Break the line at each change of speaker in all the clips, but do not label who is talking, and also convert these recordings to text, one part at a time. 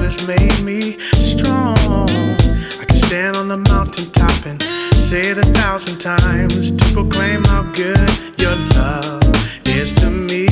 has made me strong. I can stand on the mountaintop and say it 1,000 times to proclaim how good your love is to me.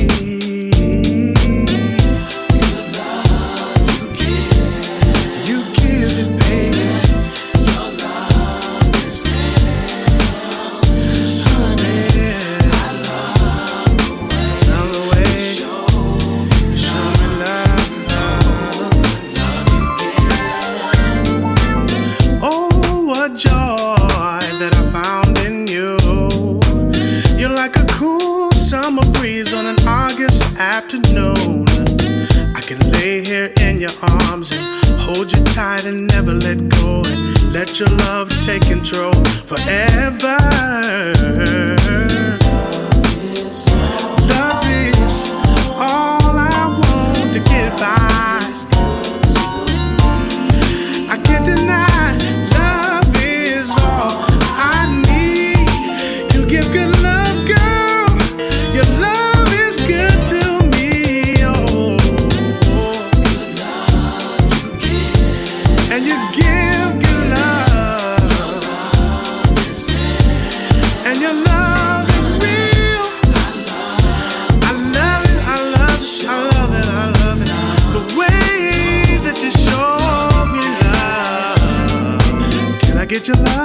Afternoon, I can lay here in your arms and hold you tight and never let go, and let your love take control forever. Love is all I want to get by. I can't deny, love is all I need. You give good love, girl. Your love is good to get your love.